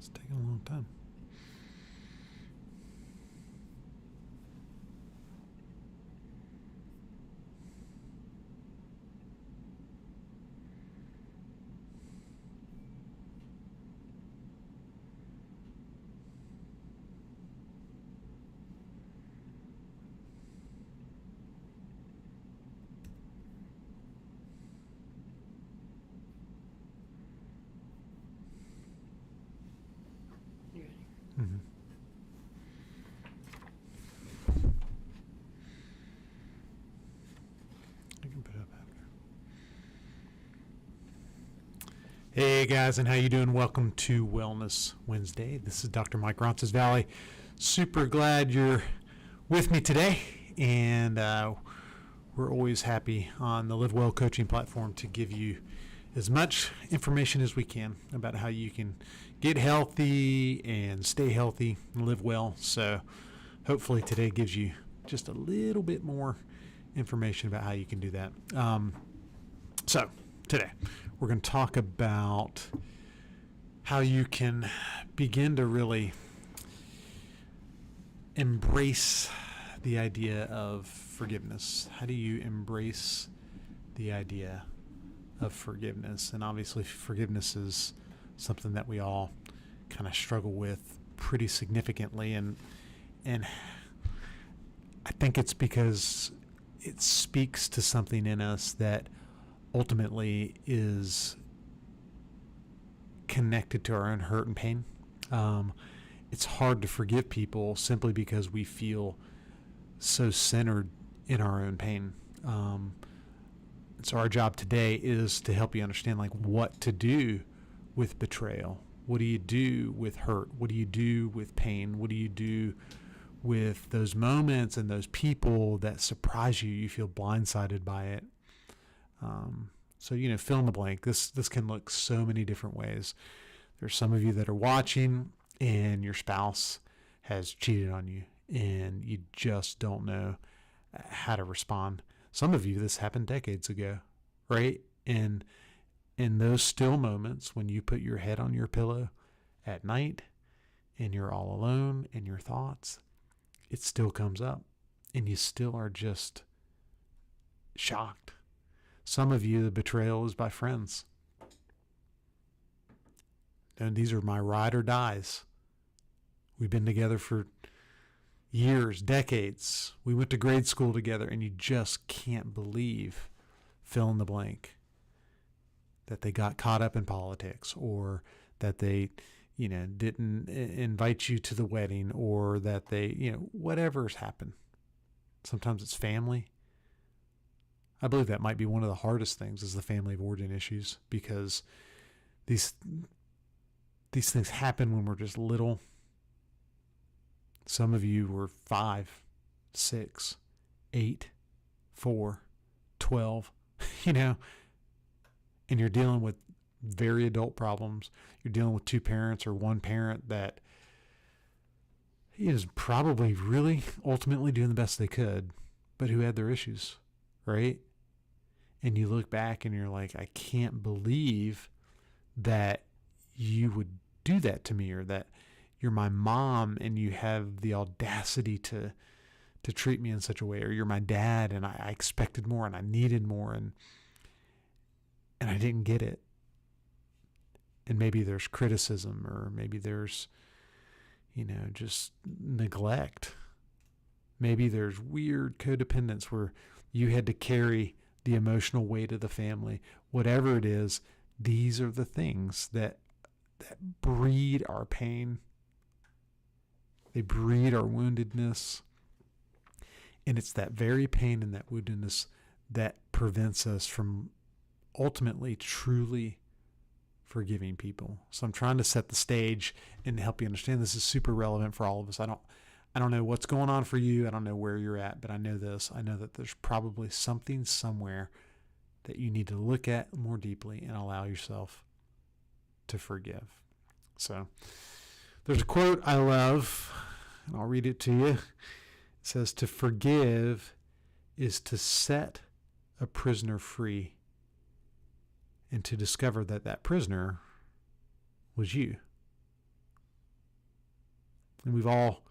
It's taking a long time. You ready? Mm-hmm. I can put it up after. Hey guys, and how you doing? Welcome to Wellness Wednesday. This is Dr. Mike Ronsisvalle. Super glad you're with me today, and we're always happy on the Live Well coaching platform to give you as much information as we can about how you can get healthy and stay healthy and live well. So hopefully today gives you just a little bit more information about how you can do that. So today we're going to talk about how you can begin to really embrace the idea of forgiveness. How do you embrace the idea of forgiveness? And obviously forgiveness is something that we all kind of struggle with pretty significantly, and I think it's because it speaks to something in us that ultimately is connected to our own hurt and pain. It's hard to forgive people simply because we feel so centered in our own pain. So our job today is to help you understand like what to do with betrayal. What do you do with hurt? What do you do with pain? What do you do with those moments and those people that surprise you? You feel blindsided by it. So, fill in the blank. This can look so many different ways. There's some of you that are watching and your spouse has cheated on you and you just don't know how to respond. Some of you, this happened decades ago, right? And in those still moments when you put your head on your pillow at night and you're all alone in your thoughts, it still comes up and you still are just shocked. Some of you, the betrayal is by friends. And these are my ride or dies. We've been together for years, decades. We went to grade school together, and you just can't believe, fill in the blank, that they got caught up in politics, or that they, didn't invite you to the wedding, or that they, whatever's happened. Sometimes it's family. I believe that might be one of the hardest things is the family of origin issues, because these things happen when we're just little. Some of you were 5, 6, 8, 4, 12, and you're dealing with very adult problems. You're dealing with two parents or one parent that is probably really ultimately doing the best they could, but who had their issues, right? And you look back and you're like, I can't believe that you would do that to me, or that you're my mom and you have the audacity to treat me in such a way, or you're my dad and I expected more and I needed more and I didn't get it. And maybe there's criticism, or maybe there's, just neglect. Maybe there's weird codependence where you had to carry the emotional weight of the family. Whatever it is, these are the things that breed our pain. They breed our woundedness. And it's that very pain and that woundedness that prevents us from ultimately truly forgiving people. So I'm trying to set the stage and help you understand this is super relevant for all of us. I don't know what's going on for you. I don't know where you're at, but I know this. I know that there's probably something somewhere that you need to look at more deeply and allow yourself to forgive. So there's a quote I love, and I'll read it to you. It says, "To forgive is to set a prisoner free, and to discover that that prisoner was you." And we've all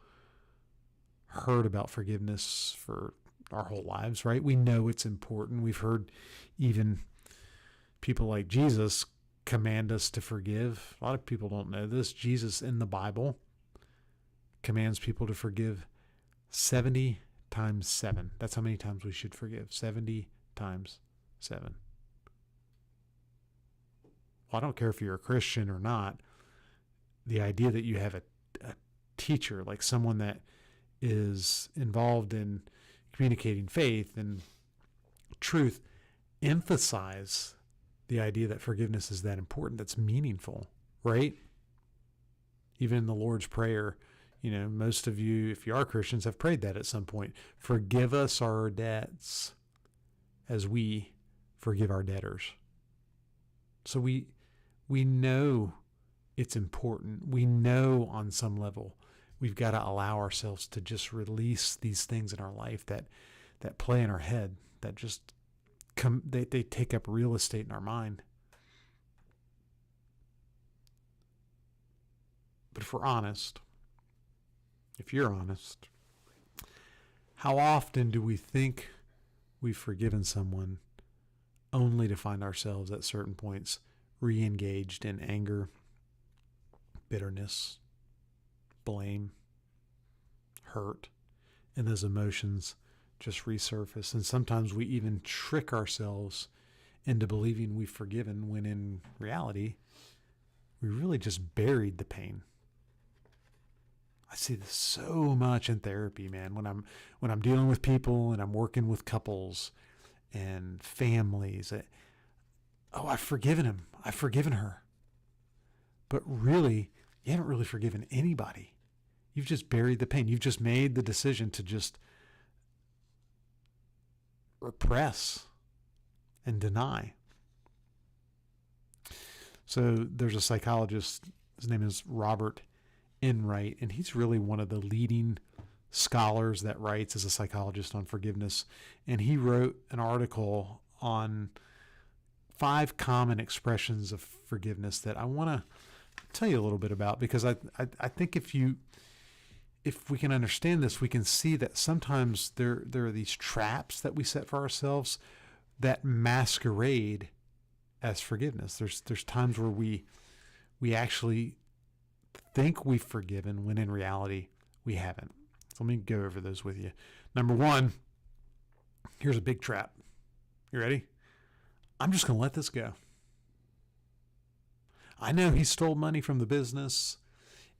heard about forgiveness for our whole lives, right? We know it's important. We've heard even people like Jesus command us to forgive. A lot of people don't know this. Jesus in the Bible commands people to forgive 70 times 7. That's how many times we should forgive. 70 times 7. Well, I don't care if you're a Christian or not. The idea that you have a teacher, like someone that is involved in communicating faith and truth, emphasize the idea that forgiveness is that important, that's meaningful, right? Even in the Lord's Prayer, most of you, if you are Christians, have prayed that at some point. Forgive us our debts as we forgive our debtors. So we know it's important. We know on some level we've got to allow ourselves to just release these things in our life that play in our head, that just they take up real estate in our mind. But if we're honest, if you're honest, how often do we think we've forgiven someone only to find ourselves at certain points re-engaged in anger, bitterness, blame, hurt, and those emotions just resurface? And sometimes we even trick ourselves into believing we've forgiven when in reality, we really just buried the pain. I see this so much in therapy, man. When I'm dealing with people and I'm working with couples and families, I've forgiven him. I've forgiven her. But really, you haven't really forgiven anybody. You've just buried the pain. You've just made the decision to just repress and deny. So there's a psychologist, his name is Robert Enright, and he's really one of the leading scholars that writes as a psychologist on forgiveness. And he wrote an article on 5 common expressions of forgiveness that I want to tell you a little bit about, because I think if we can understand this, we can see that sometimes there are these traps that we set for ourselves that masquerade as forgiveness. There's times where we actually think we've forgiven when in reality we haven't. So let me go over those with you. Number 1, here's a big trap. You ready? I'm just going to let this go. I know he stole money from the business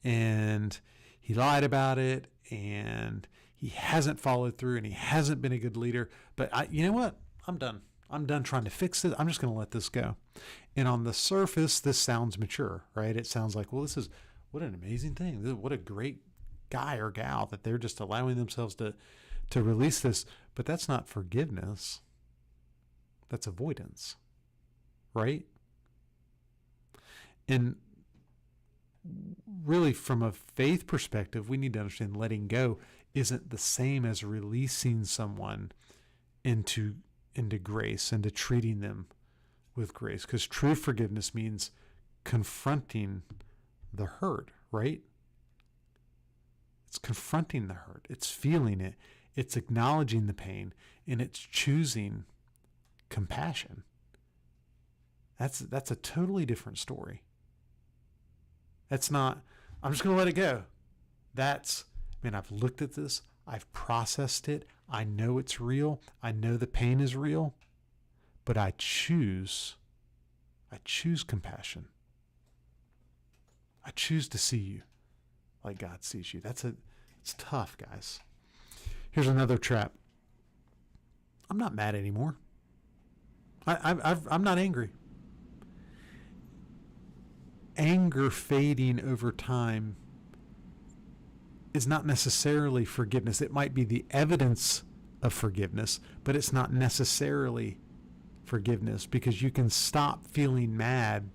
and he lied about it and he hasn't followed through and he hasn't been a good leader, but you know what? I'm done. I'm done trying to fix it. I'm just going to let this go. And on the surface, this sounds mature, right? It sounds like, well, what an amazing thing. What a great guy or gal that they're just allowing themselves to release this. But that's not forgiveness. That's avoidance, right? And really, from a faith perspective, we need to understand letting go isn't the same as releasing someone into grace, into treating them with grace. Because true forgiveness means confronting the hurt, right? It's confronting the hurt. It's feeling it. It's acknowledging the pain, and it's choosing compassion. That's a totally different story. That's not, I'm just going to let it go. That's, man, I've looked at this. I've processed it. I know it's real. I know the pain is real, but I choose compassion. I choose to see you like God sees you. It's tough, guys. Here's another trap. I'm not mad anymore. I'm not angry. Anger fading over time is not necessarily forgiveness. It might be the evidence of forgiveness, but it's not necessarily forgiveness, because you can stop feeling mad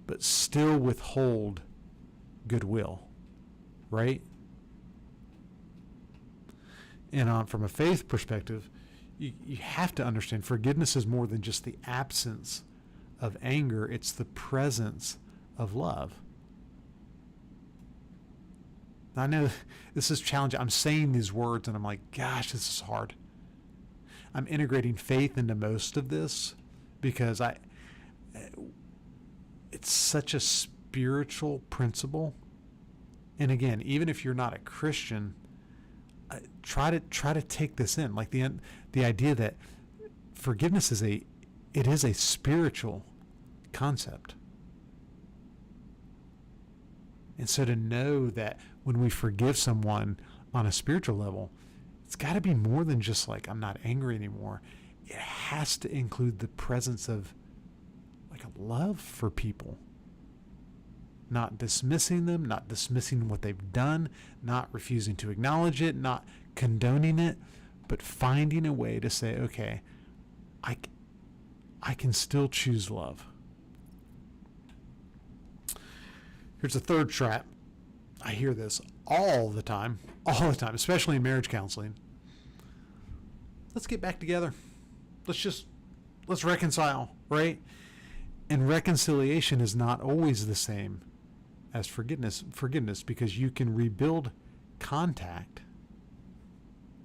but still withhold goodwill, right? And from a faith perspective, you have to understand forgiveness is more than just the absence of anger. It's the presence of love. I know this is challenging. I'm saying these words and I'm like, gosh, this is hard. I'm integrating faith into most of this because it's such a spiritual principle. And again, even if you're not a Christian, try to take this in. Like the idea that forgiveness is a spiritual concept. And so to know that when we forgive someone on a spiritual level, it's got to be more than just like, I'm not angry anymore. It has to include the presence of like a love for people. Not dismissing them, not dismissing what they've done, not refusing to acknowledge it, not condoning it, but finding a way to say, okay, I can still choose love. Here's a third trap. I hear this all the time, especially in marriage counseling. Let's get back together. Let's reconcile, right? And reconciliation is not always the same as forgiveness, because you can rebuild contact.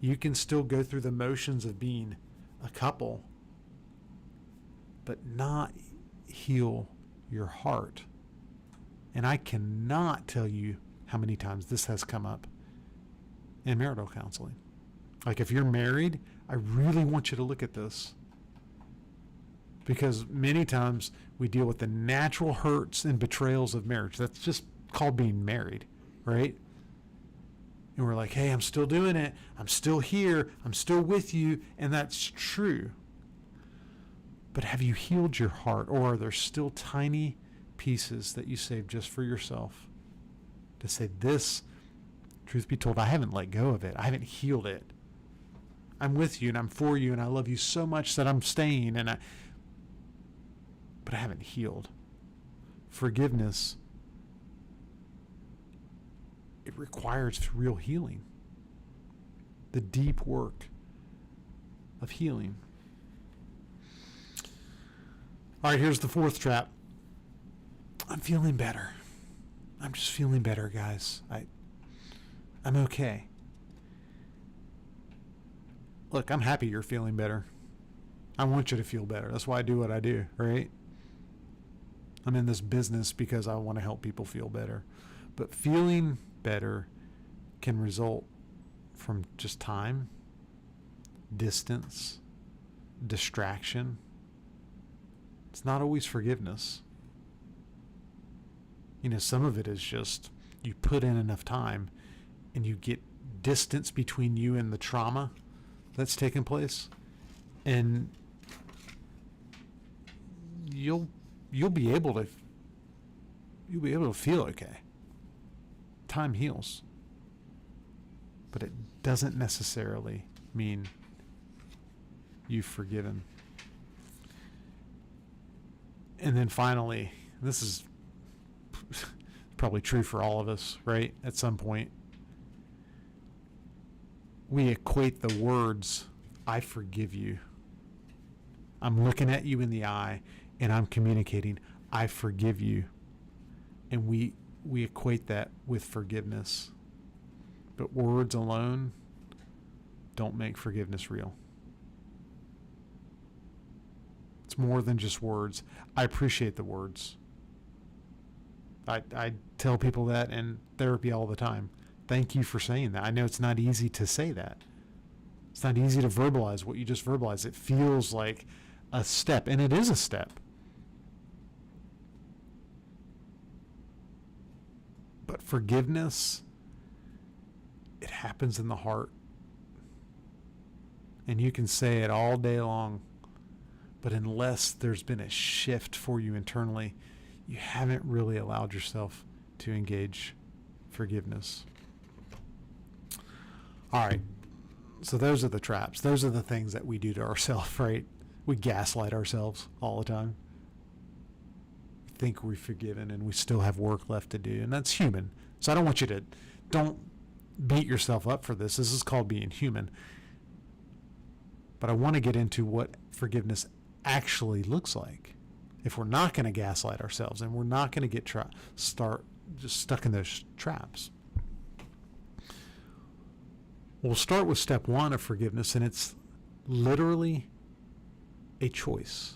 You can still go through the motions of being a couple, but not heal your heart. And I cannot tell you how many times this has come up in marital counseling. Like if you're married, I really want you to look at this. Because many times we deal with the natural hurts and betrayals of marriage. That's just called being married, right? And we're like, hey, I'm still doing it. I'm still here. I'm still with you. And that's true. But have you healed your heart? Or are there still tiny pieces that you saved just for yourself? To say this, truth be told, I haven't let go of it. I haven't healed it. I'm with you and I'm for you and I love you so much that I'm staying, but I haven't healed. Forgiveness, it requires real healing. The deep work of healing. All right, here's the fourth trap. I'm feeling better. I'm just feeling better, guys. I'm okay. Look, I'm happy you're feeling better. I want you to feel better. That's why I do what I do, right? I'm in this business because I want to help people feel better. But feeling better can result from just time, distance, distraction. It's not always forgiveness. Some of it is just you put in enough time and you get distance between you and the trauma that's taken place, and you'll be able to feel okay. Time heals, but it doesn't necessarily mean you've forgiven. And then finally, this is probably true for all of us, right? At some point, we equate the words, I forgive you. I'm looking at you in the eye and I'm communicating, I forgive you. And we equate that with forgiveness. But words alone don't make forgiveness real. It's more than just words. I appreciate the words. I tell people that in therapy all the time. Thank you for saying that. I know it's not easy to say that. It's not easy to verbalize what you just verbalized. It feels like a step, and it is a step. But forgiveness, it happens in the heart. And you can say it all day long, but unless there's been a shift for you internally, you haven't really allowed yourself to engage forgiveness. All right. So those are the traps. Those are the things that we do to ourselves, right? We gaslight ourselves all the time. We think we're forgiven and we still have work left to do. And that's human. So I don't want you to, don't beat yourself up for this. This is called being human. But I want to get into what forgiveness actually looks like. If we're not going to gaslight ourselves and we're not going to get start just stuck in those traps. We'll start with step one of forgiveness, and it's literally a choice.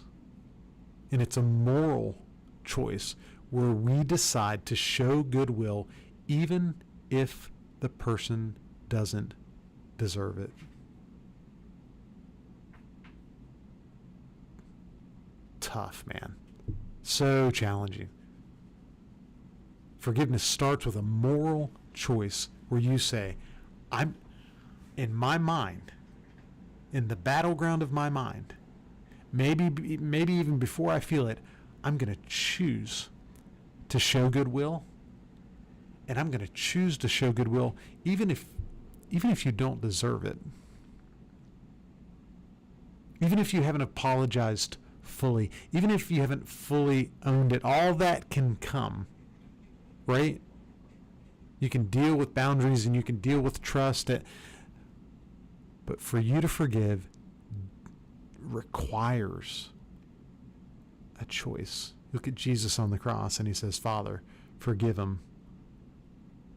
And it's a moral choice where we decide to show goodwill even if the person doesn't deserve it. Tough, man. So challenging. Forgiveness starts with a moral choice where you say, I'm, in my mind, in the battleground of my mind, maybe even before I feel it, I'm going to choose to show goodwill, and I'm going to choose to show goodwill even if you don't deserve it. Even if you haven't apologized fully, even if you haven't fully owned it, all that can come, right? You can deal with boundaries and you can deal with trust, but for you to forgive requires a choice. Look at Jesus on the cross and he says, Father, forgive them.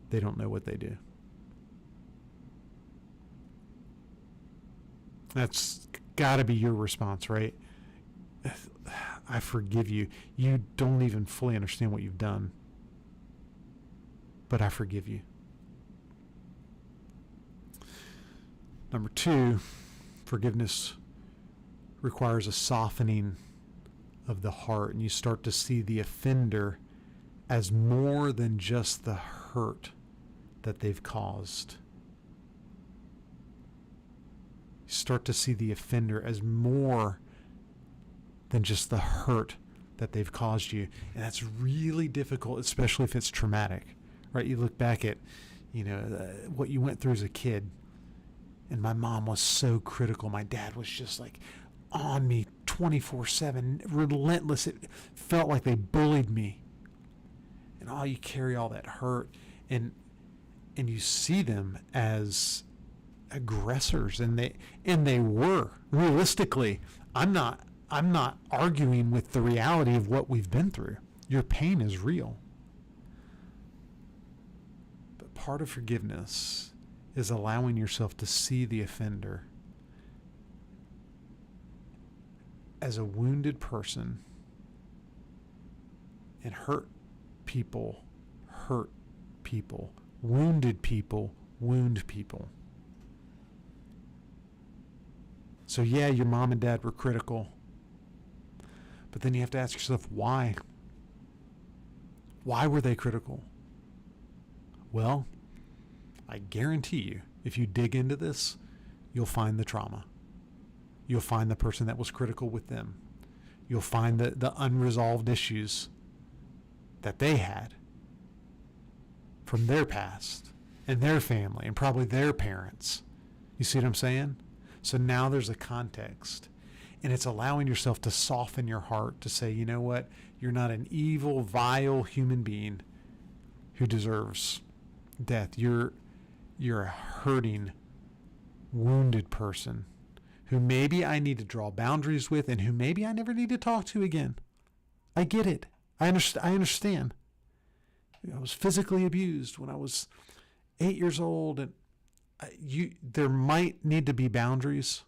They don't know what they do. That's got to be your response, right? I forgive you. You don't even fully understand what you've done, but I forgive you. Number two, forgiveness requires a softening of the heart, and you start to see the offender as more than just the hurt that they've caused. You start to see the offender as more than just the hurt that they've caused you. And that's really difficult, especially if it's traumatic, right? You look back at, what you went through as a kid, and my mom was so critical. My dad was just like on me 24/7, relentless. It felt like they bullied me. And you carry all that hurt, and you see them as aggressors, and they were. Realistically, I'm not arguing with the reality of what we've been through. Your pain is real. But part of forgiveness is allowing yourself to see the offender as a wounded person, and hurt people hurt people. Wounded people wound people. So yeah, your mom and dad were critical. But then you have to ask yourself, why? Why were they critical? Well, I guarantee you, if you dig into this, you'll find the trauma. You'll find the person that was critical with them. You'll find the unresolved issues that they had from their past and their family and probably their parents. You see what I'm saying? So now there's a context. And it's allowing yourself to soften your heart to say, you know what? You're not an evil, vile human being who deserves death. You're a hurting, wounded person who maybe I need to draw boundaries with, and who maybe I never need to talk to again. I get it. I understand. I was physically abused when I was 8 years old, and there might need to be boundaries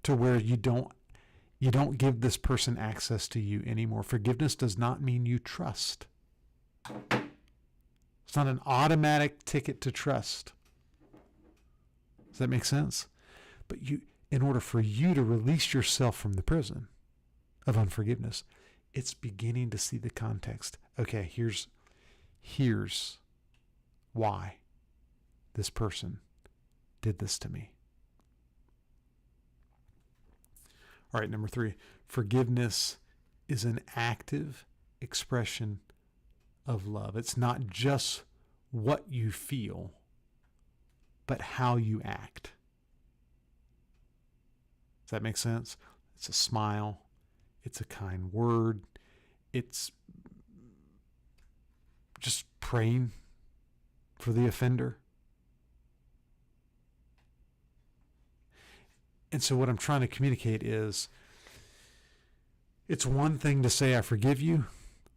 to where you don't give this person access to you anymore. Forgiveness does not mean you trust. It's not an automatic ticket to trust. Does that make sense? But in order for you to release yourself from the prison of unforgiveness, it's beginning to see the context. Okay, here's why this person did this to me. All right, number 3, forgiveness is an active expression of love. It's not just what you feel, but how you act. Does that make sense? It's a smile. It's a kind word. It's just praying for the offender. And so what I'm trying to communicate is, it's one thing to say, I forgive you.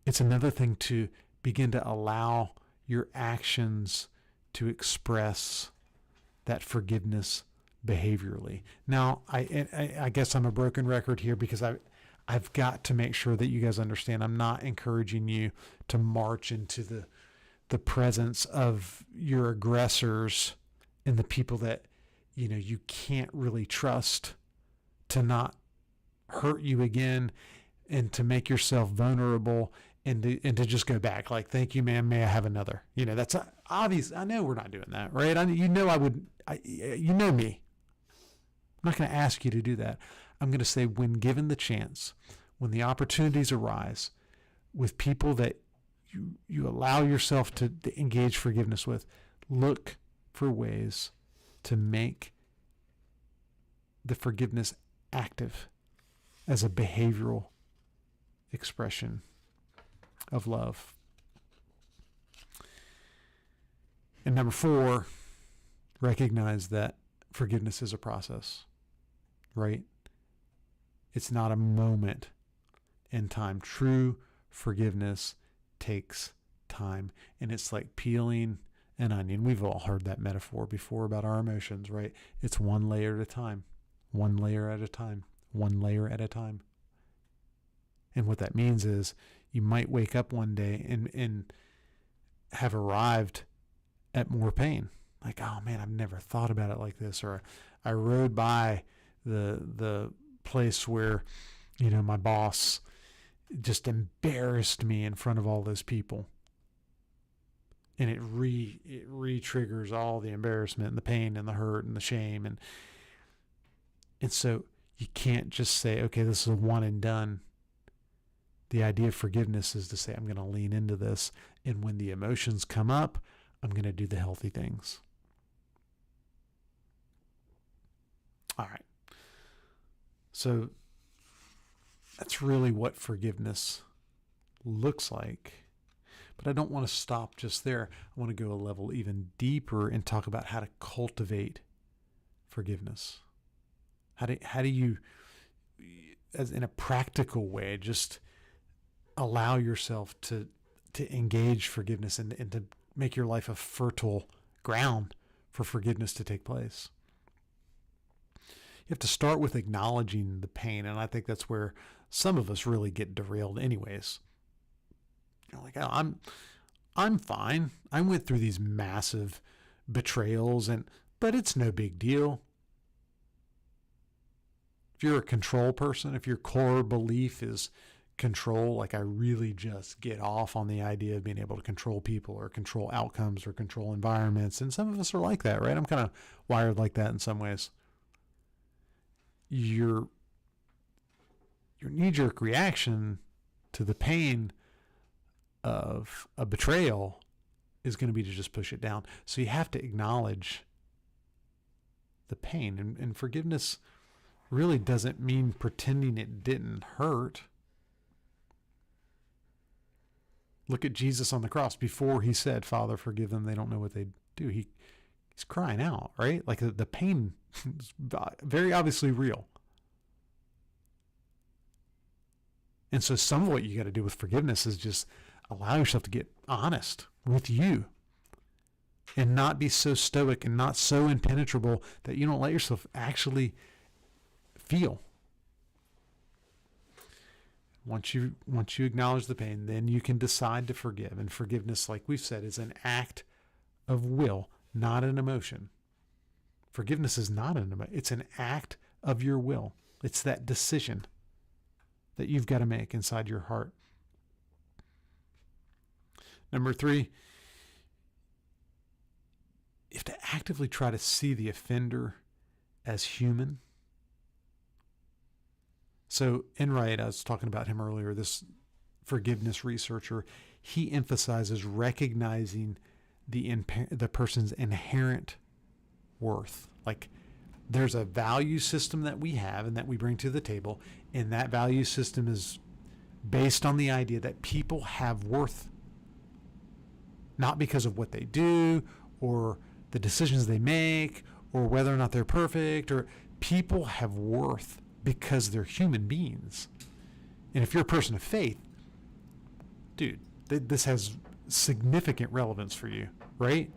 It's another thing to begin to allow your actions to express that forgiveness behaviorally. Now, I guess I'm a broken record here because I've got to make sure that you guys understand I'm not encouraging you to march into the presence of your aggressors and the people that you can't really trust to not hurt you again, and to make yourself vulnerable, and to just go back like, thank you, ma'am, may I have another? That's obvious. I know we're not doing that, right? I would. You know me. I'm not going to ask you to do that. I'm going to say, when given the chance, when the opportunities arise with people that you allow yourself to engage forgiveness with, look for ways to make the forgiveness active as a behavioral expression of love. And number 4, recognize that forgiveness is a process, right? It's not a moment in time. True forgiveness takes time, and it's like peeling an onion. We've all heard that metaphor before about our emotions, right? It's one layer at a time, one layer at a time, one layer at a time. And what that means is you might wake up one day and have arrived at more pain. Like, oh man, I've never thought about it like this. Or I rode by the place where, my boss just embarrassed me in front of all those people. And it re-triggers all the embarrassment and the pain and the hurt and the shame. And so you can't just say, okay, this is a one and done. The idea of forgiveness is to say, I'm going to lean into this. And when the emotions come up, I'm going to do the healthy things. All right. So that's really what forgiveness looks like. But I don't want to stop just there. I want to go a level even deeper and talk about how to cultivate forgiveness. How do you, as in a practical way, just allow yourself to engage forgiveness and to make your life a fertile ground for forgiveness to take place? You have to start with acknowledging the pain, and I think that's where some of us really get derailed anyways. Like, oh, I'm fine. I went through these massive betrayals, but it's no big deal. If you're a control person, if your core belief is control, like I really just get off on the idea of being able to control people or control outcomes or control environments, and some of us are like that, right? I'm kind of wired like that in some ways. Your knee-jerk reaction to the pain of a betrayal is going to be to just push it down. So you have to acknowledge the pain. And forgiveness really doesn't mean pretending it didn't hurt. Look at Jesus on the cross. Before he said, Father, forgive them, they don't know what they do. He's crying out, right? Like the pain is very obviously real. And so some of what you got to do with forgiveness is just allow yourself to get honest with you and not be so stoic and not so impenetrable that you don't let yourself actually feel. Once you acknowledge the pain, then you can decide to forgive. And forgiveness, like we've said, is an act of will, not an emotion. Forgiveness is not an emotion. It's an act of your will. It's that decision that you've got to make inside your heart. Number 3, you have to actively try to see the offender as human. So Enright, I was talking about him earlier, this forgiveness researcher, he emphasizes recognizing the person's inherent worth. Like, there's a value system that we have and that we bring to the table, and that value system is based on the idea that people have worth, not because of what they do or the decisions they make or whether or not they're perfect. Or people have worth because they're human beings. And if you're a person of faith, dude, this has significant relevance for you, right?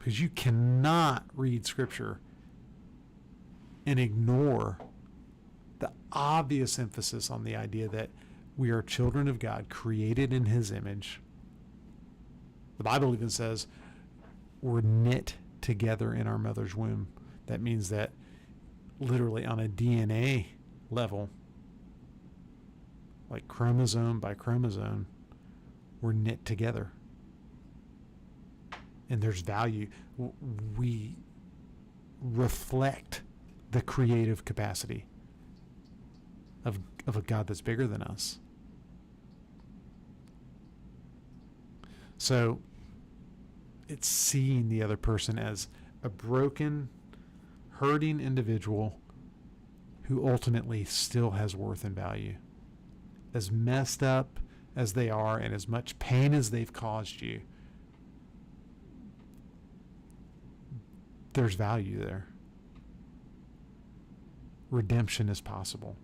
because you cannot read Scripture and ignore the obvious emphasis on the idea that we are children of God, created in His image. The Bible even says we're knit together in our mother's womb. That means that literally on a DNA level, like chromosome by chromosome, we're knit together. And there's value. We reflect the creative capacity of a God that's bigger than us. So it's seeing the other person as a broken, hurting individual who ultimately still has worth and value. As messed up as they are and as much pain as they've caused you, there's value there. Redemption is possible.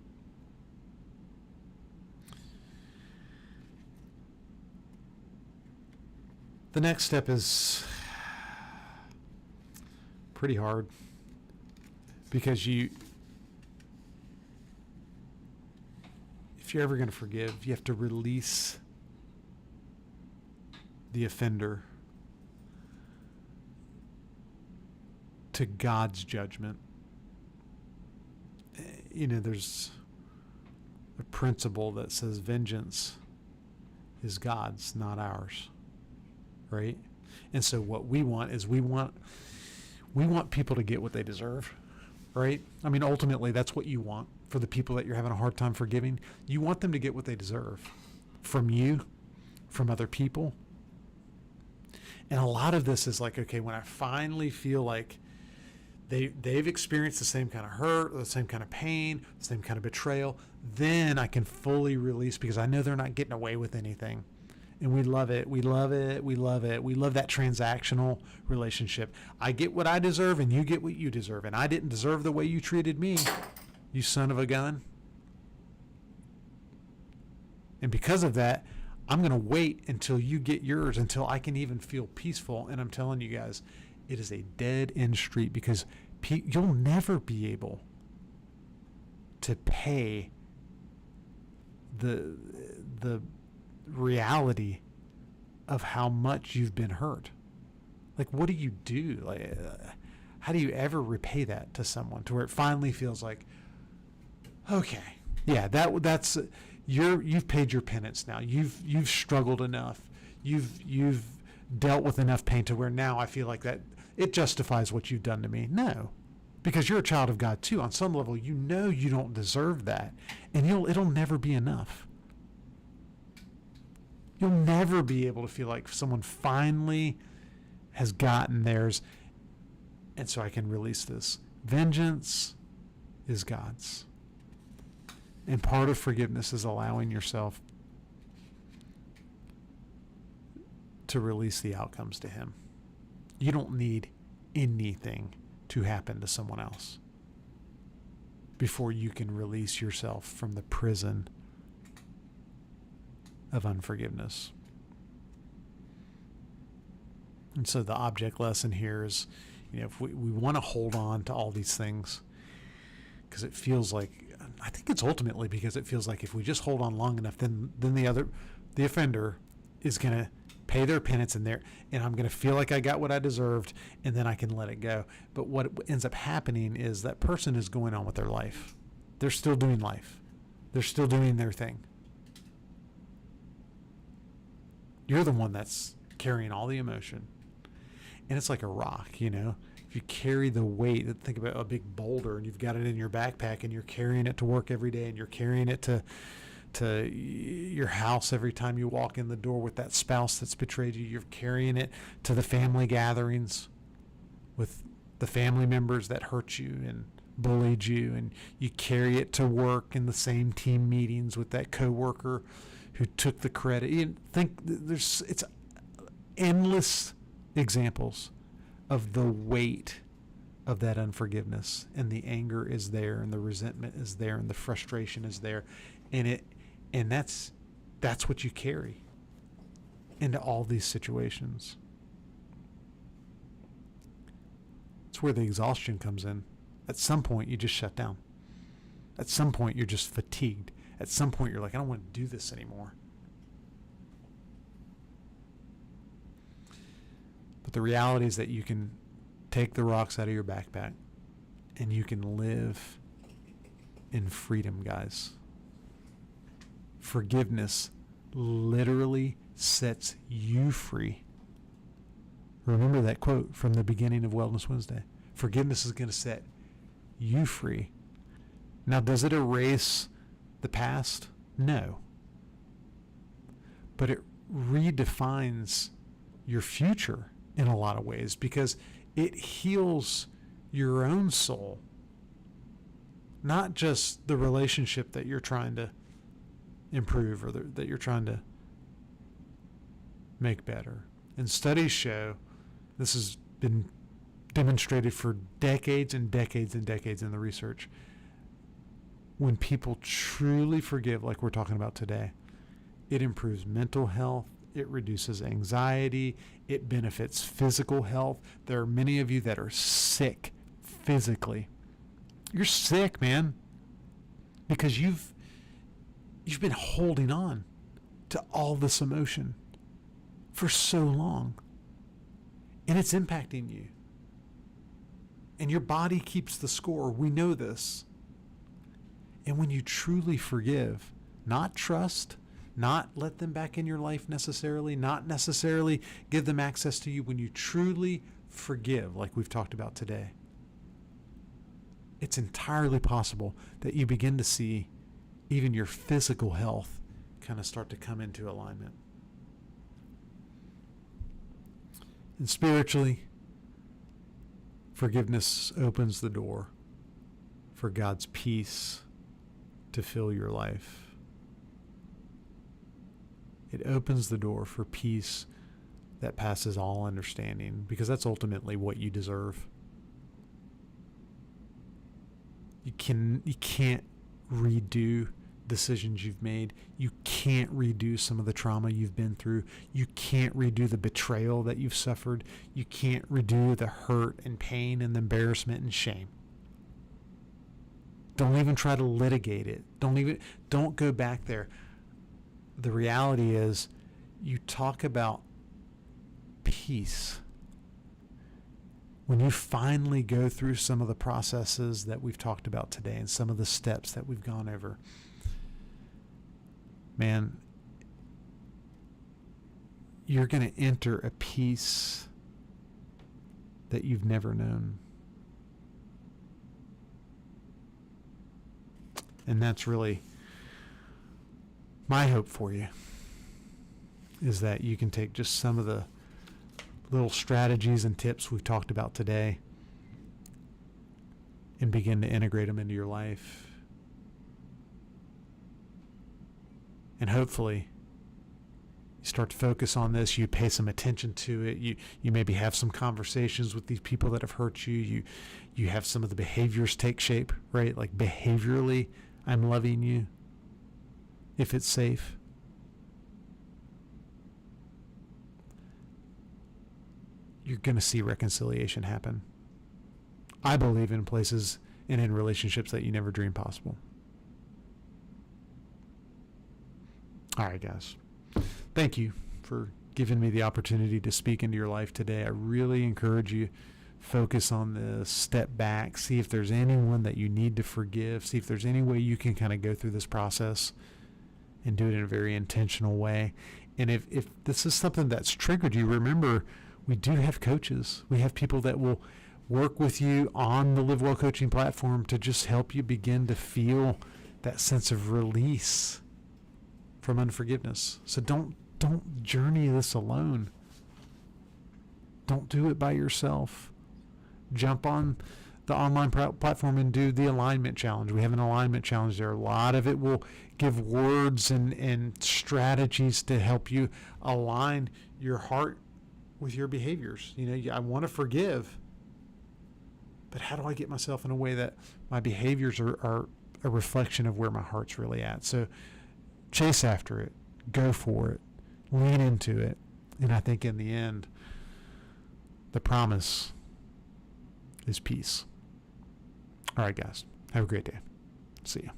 The next step is pretty hard because if you're ever going to forgive, you have to release the offender to God's judgment. There's a principle that says vengeance is God's, not ours. Right? And so what we want is we want people to get what they deserve. Right? I mean, ultimately, that's what you want for the people that you're having a hard time forgiving. You want them to get what they deserve from you, from other people. And a lot of this is like, okay, when I finally feel like they've experienced the same kind of hurt, the same kind of pain, the same kind of betrayal, then I can fully release because I know they're not getting away with anything. And we love it. We love it. We love it. We love that transactional relationship. I get what I deserve and you get what you deserve. And I didn't deserve the way you treated me, you son of a gun. And because of that, I'm going to wait until you get yours, until I can even feel peaceful. And I'm telling you guys, it is a dead-end street because you'll never be able to pay the reality of how much you've been hurt. Like, what do you do? Like, how do you ever repay that to someone to where it finally feels like, okay, yeah, that's you've paid your penance now. You've struggled enough. You've dealt with enough pain to where now I feel like that it justifies what you've done to me. No, because you're a child of God too. On some level, you know you don't deserve that, and it'll never be enough. You'll never be able to feel like someone finally has gotten theirs, and so I can release this. Vengeance is God's. And part of forgiveness is allowing yourself to release the outcomes to Him. You don't need anything to happen to someone else before you can release yourself from the prison of unforgiveness. And so the object lesson here is, if we want to hold on to all these things, because it feels like, I think it's ultimately because it feels like if we just hold on long enough, then the offender is going to pay their penance and I'm going to feel like I got what I deserved, and then I can let it go. But what ends up happening is that person is going on with their life. They're still doing life. They're still doing their thing. You're the one that's carrying all the emotion. And it's like a rock, If you carry the weight, think about a big boulder and you've got it in your backpack and you're carrying it to work every day and you're carrying it to your house every time you walk in the door with that spouse that's betrayed you. You're carrying it to the family gatherings with the family members that hurt you and bullied you, and you carry it to work in the same team meetings with that coworker who took the credit. You think it's endless examples of the weight of that unforgiveness, and the anger is there, and the resentment is there, and the frustration is there, and that's what you carry into all these situations. It's where the exhaustion comes in. At some point, you just shut down. At some point, you're just fatigued. At some point, you're like, I don't want to do this anymore. But the reality is that you can take the rocks out of your backpack and you can live in freedom, guys. Forgiveness literally sets you free. Remember that quote from the beginning of Wellness Wednesday. Forgiveness is going to set you free. Now, does it erase the past? No. But it redefines your future in a lot of ways because it heals your own soul, not just the relationship that you're trying to improve or that you're trying to make better. And studies show, this has been demonstrated for decades and decades and decades in the research, when people truly forgive, like we're talking about today, it improves mental health, it reduces anxiety, it benefits physical health. There are many of you that are sick physically. You're sick, man, because you've been holding on to all this emotion for so long, and it's impacting you. And your body keeps the score. We know this. And when you truly forgive, not trust, not let them back in your life necessarily, not necessarily give them access to you, when you truly forgive, like we've talked about today, it's entirely possible that you begin to see even your physical health kind of start to come into alignment. And spiritually, forgiveness opens the door for God's peace to fill your life. It opens the door for peace that passes all understanding, because that's ultimately what you deserve. You can't redo decisions you've made. You can't redo some of the trauma you've been through. You can't redo the betrayal that you've suffered. You can't redo the hurt and pain and the embarrassment and shame. Don't even try to litigate it. Don't go back there. The reality is, you talk about peace. When you finally go through some of the processes that we've talked about today and some of the steps that we've gone over, man, you're going to enter a peace that you've never known. And that's really my hope for you, is that you can take just some of the little strategies and tips we've talked about today and begin to integrate them into your life. And hopefully you start to focus on this, you pay some attention to it, you maybe have some conversations with these people that have hurt you, you have some of the behaviors take shape, right? Like behaviorally, I'm loving you if it's safe. You're going to see reconciliation happen. I believe in places and in relationships that you never dreamed possible. All right, guys. Thank you for giving me the opportunity to speak into your life today. I really encourage you, focus on this, step back, see if there's anyone that you need to forgive, see if there's any way you can kind of go through this process and do it in a very intentional way. And if this is something that's triggered you, remember, we do have coaches. We have people that will work with you on the Live Well coaching platform to just help you begin to feel that sense of release from unforgiveness. So don't journey this alone. Don't do it by yourself. Jump on the online platform and do the alignment challenge. We have an alignment challenge there. A lot of it will give words and strategies to help you align your heart with your behaviors. You know, I want to forgive, but how do I get myself in a way that my behaviors are a reflection of where my heart's really at? So chase after it, go for it, lean into it. And I think in the end, the promise is peace. All right, guys. Have a great day. See ya.